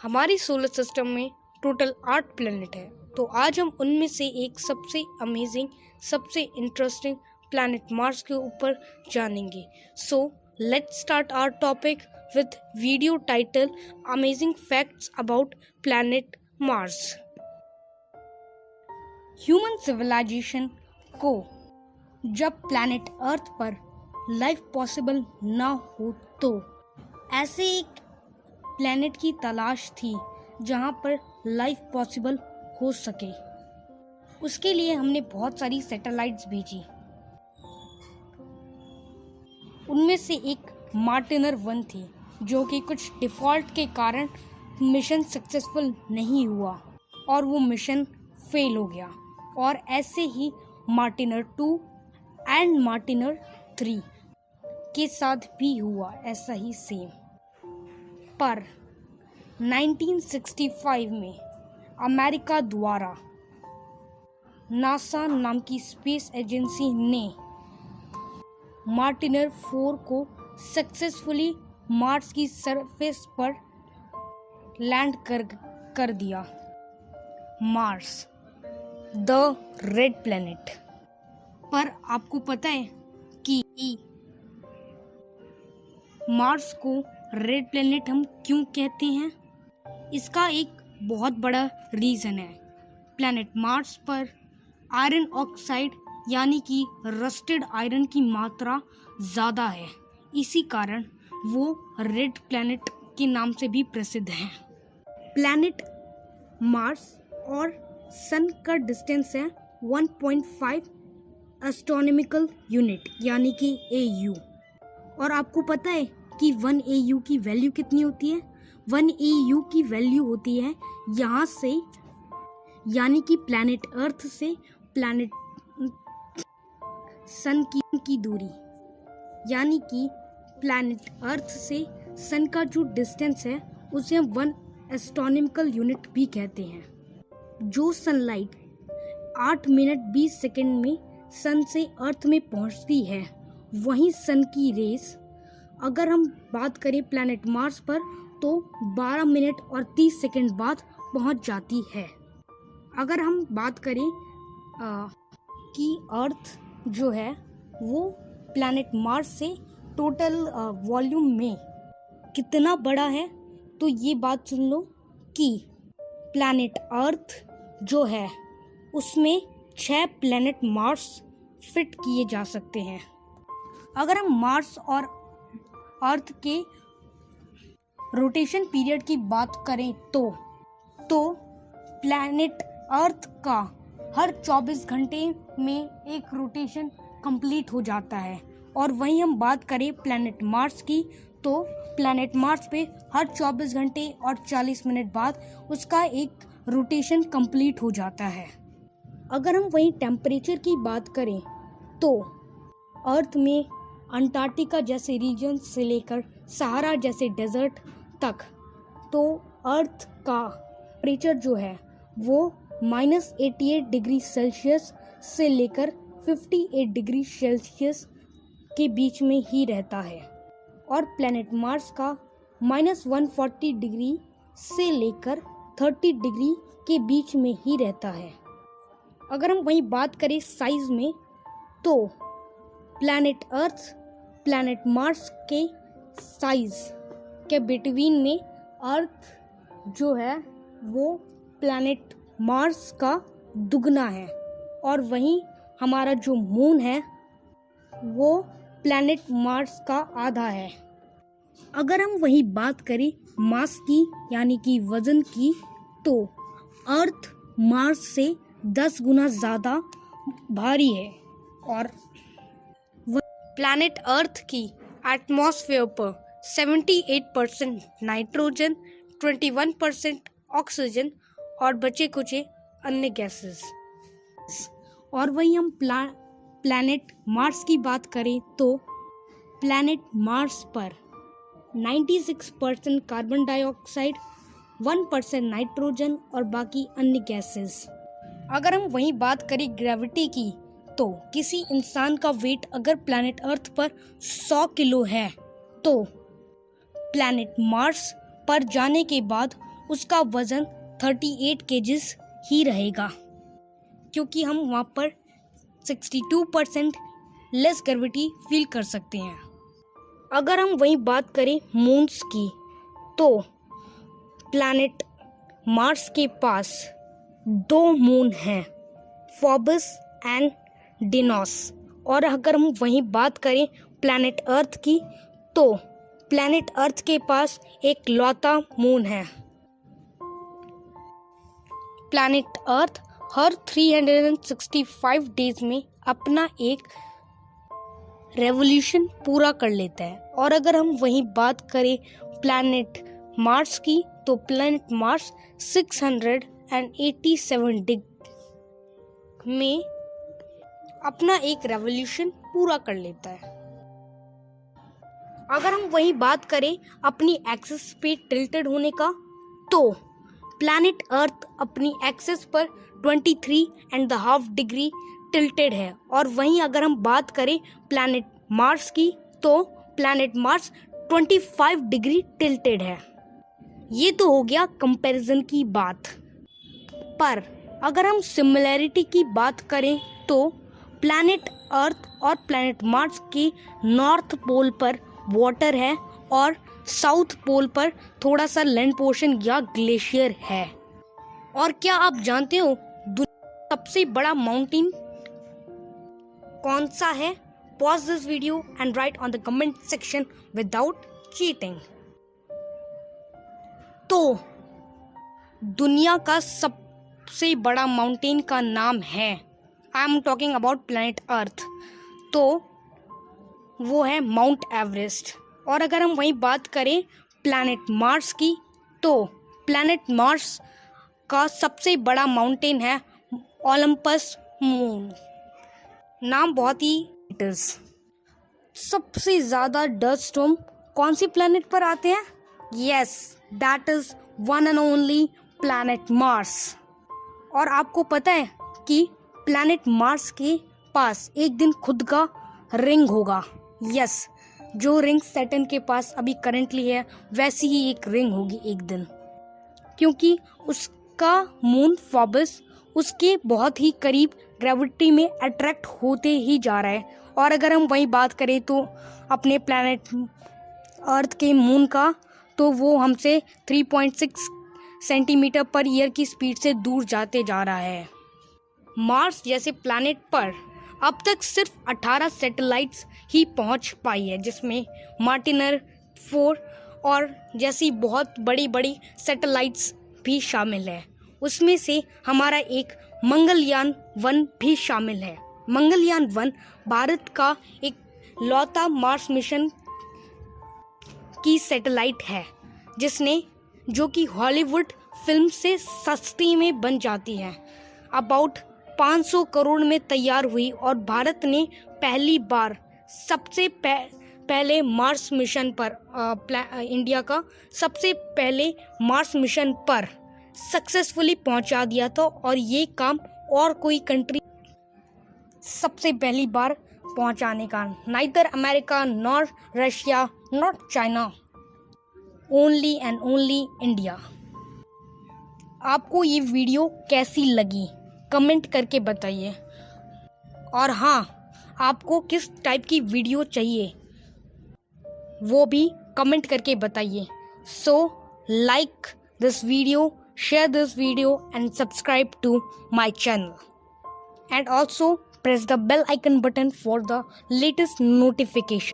हमारी solar system में total 8 planet है। तो आज हम उनमें से एक सबसे अमेजिंग, सबसे इंटरेस्टिंग प्लैनेट मार्स के ऊपर जानेंगे। So let's start our topic with video title amazing facts about planet Mars. Human civilization को जब प्लैनेट अर्थ पर लाइफ पॉसिबल ना हो तो ऐसे एक प्लैनेट की तलाश थी जहाँ पर लाइफ पॉसिबल हो सके। उसके लिए हमने बहुत सारी सैटेलाइट्स भेजी। उनमें से एक मार्टिनर 1 थी जो कि कुछ डिफ़ॉल्ट के कारण मिशन सक्सेसफुल नहीं हुआ और वो मिशन फेल हो गया। और ऐसे ही मार्टिनर 2 एंड मार्टिनर 3 के साथ भी हुआ ऐसा ही सेम। पर 1965 में अमेरिका द्वारा नासा नाम की स्पेस एजेंसी ने मार्टिनर 4 को सक्सेसफुली मार्स की सरफेस पर लैंड कर दिया। Mars the red planet. पर आपको पता है कि मार्स को रेड प्लैनेट हम क्यों कहते हैं? इसका एक बहुत बड़ा रीज़न है। प्लैनेट मार्स पर आयरन ऑक्साइड यानी कि रस्टेड आयरन की मात्रा ज़्यादा है। इसी कारण वो रेड प्लैनेट के नाम से भी प्रसिद्ध है। प्लैनेट मार्स और सन का डिस्टेंस है 1.5 एस्ट्रोनॉमिकल यूनिट यानी कि AU। और आपको पता है कि 1 AU की वैल्यू कितनी होती है? 1 AU की वैल्यू होती है यहाँ से यानी कि प्लैनेट अर्थ से प्लैनेट सन की दूरी, यानी कि प्लैनेट अर्थ से सन का जो डिस्टेंस है उसे हम 1 एस्ट्रोनॉमिकल यूनिट भी कहते हैं। जो सनलाइट 8 मिनट 20 सेकंड में सन से अर्थ में पहुंचती है, वहीं सन की रेस अगर हम बात करें प्लैनेट मार्स पर तो 12 मिनट और 30 सेकंड बाद पहुंच जाती है। अगर हम बात करें कि अर्थ जो है वो प्लैनेट मार्स से टोटल वॉल्यूम में कितना बड़ा है, तो ये बात सुन लो कि प्लैनेट अर्थ जो है उसमें 6 प्लैनेट मार्स फिट किए जा सकते हैं। अगर हम मार्स और अर्थ के रोटेशन पीरियड की बात करें तो प्लैनेट अर्थ का हर 24 घंटे में एक रोटेशन कंप्लीट हो जाता है। और वहीं हम बात करें प्लैनेट मार्स की तो प्लैनेट मार्स पे हर 24 घंटे और 40 मिनट बाद उसका एक रोटेशन कंप्लीट हो जाता है। अगर हम वहीं टेम्परेचर की बात करें तो अर्थ में अंटार्कटिका जैसे रीजन से लेकर सहारा जैसे डेजर्ट तक तो अर्थ का टेम्परेचर जो है वो -88 डिग्री सेल्सियस से लेकर 58 डिग्री सेल्सियस के बीच में ही रहता है। और प्लैनेट मार्स का -140 डिग्री से लेकर 30 डिग्री के बीच में ही रहता है। अगर हम वहीं बात करें साइज में तो प्लैनेट अर्थ प्लैनेट मार्स के साइज के बिटवीन में अर्थ जो है वो प्लैनेट मार्स का दुगना है। और वहीं हमारा जो मून है वो प्लैनेट मार्स का आधा है। अगर हम वही बात करें मास की यानी कि वजन की तो अर्थ मार्स से 10 गुना ज़्यादा भारी है। और प्लैनेट अर्थ की एटमॉस्फेयर पर 78% नाइट्रोजन, 21% ऑक्सीजन और बचे कुछ अन्य गैसेस। और वहीं हम प्लैनेट मार्स की बात करें तो प्लैनेट मार्स पर 96% कार्बन डाइऑक्साइड, 1% नाइट्रोजन और बाकी अन्य गैसेस। अगर हम वहीं बात करें ग्रेविटी की तो किसी इंसान का वेट अगर प्लैनेट अर्थ पर 100 किलो है तो प्लैनेट मार्स पर जाने के बाद उसका वज़न 38 केजीज ही रहेगा, क्योंकि हम वहाँ पर 62% लेस ग्रेविटी फील कर सकते हैं। अगर हम वही बात करें मून्स की, तो प्लैनेट मार्स के पास 2 मून हैं, फोबस एंड डिनोस। और अगर हम वहीं बात करें प्लैनेट अर्थ की, तो प्लैनेट अर्थ के पास एक लौता मून है। प्लैनेट अर्थ हर 365 डेज में अपना एक रेवोल्यूशन पूरा कर लेता है। और अगर हम वहीं बात करें प्लैनेट मार्स की, तो प्लैनेट मार्स 687 डिग्री में अपना एक रेवोल्यूशन पूरा कर लेता है। अगर हम वही बात करें अपनी एक्सिस पे टिल्टेड होने का, तो प्लैनेट अर्थ अपनी एक्सिस पर 23.5 डिग्री टिल्टेड है। और वहीं अगर हम बात करें प्लैनेट मार्स की, तो प्लैनेट मार्स 25 डिग्री टिल्टेड है। ये तो हो गया कंपैरिजन की बात। पर अगर हम सिमिलैरिटी की बात करें, तो प्लैनेट अर्थ और प्लैनेट मार्स की नॉर्थ पोल पर वाटर है और साउथ पोल पर थोड़ा सा लैंड पोर्शन या ग्लेशियर है। और क्या आप जानते हो दुनिया का सबसे बड़ा माउंटेन कौन सा है? Pause this video and write on the comment section without cheating. तो दुनिया का सबसे बड़ा माउंटेन का नाम है, I am talking about planet Earth, तो वो है माउंट एवरेस्ट। और अगर हम वहीं बात करें प्लैनेट मार्स की, तो प्लैनेट मार्स का सबसे बड़ा माउंटेन है ओलंपस मून। नाम बहुत ही सबसे ज़्यादा डस्ट स्टॉर्म कौन सी प्लैनेट पर आते हैं? Yes, that is one and only planet Mars. और आपको पता है कि प्लैनेट मार्स के पास एक दिन खुद का रिंग होगा। यस, जो रिंग सैटर्न के पास अभी करंटली है, वैसी ही एक रिंग होगी एक दिन, क्योंकि उसका मून फोबस उसके बहुत ही करीब ग्रेविटी में अट्रैक्ट होते ही जा रहा है। और अगर हम वही बात करें तो अपने प्लैनेट अर्थ के मून का, तो वो हमसे 3.6 सेंटीमीटर पर ईयर की स्पीड से दूर जाते जा रहा है। मार्स जैसे प्लैनेट पर अब तक सिर्फ 18 सैटेलाइट्स ही पहुंच पाई है, जिसमें मार्टिनर 4 और जैसी बहुत बड़ी बड़ी सैटेलाइट्स भी शामिल है। उसमें से हमारा एक मंगलयान 1 भी शामिल है। मंगलयान 1 भारत का एक लौता मार्स मिशन की सैटेलाइट है, जो कि हॉलीवुड फिल्म से सस्ती में बन जाती है। अबाउट 500 करोड़ में तैयार हुई और भारत ने पहली बार सबसे पहले मार्स मिशन पर इंडिया का सबसे पहले मार्स मिशन पर सक्सेसफुली पहुंचा दिया था। और ये काम और कोई कंट्री सबसे पहली बार पहुंचाने का, neither America nor Russia not China, only and only India. आपको ये वीडियो कैसी लगी कमेंट करके बताइए। और हाँ, आपको किस टाइप की वीडियो चाहिए वो भी कमेंट करके बताइए। So like this video, share this video and subscribe to my channel, and also press the bell icon button for the latest notification.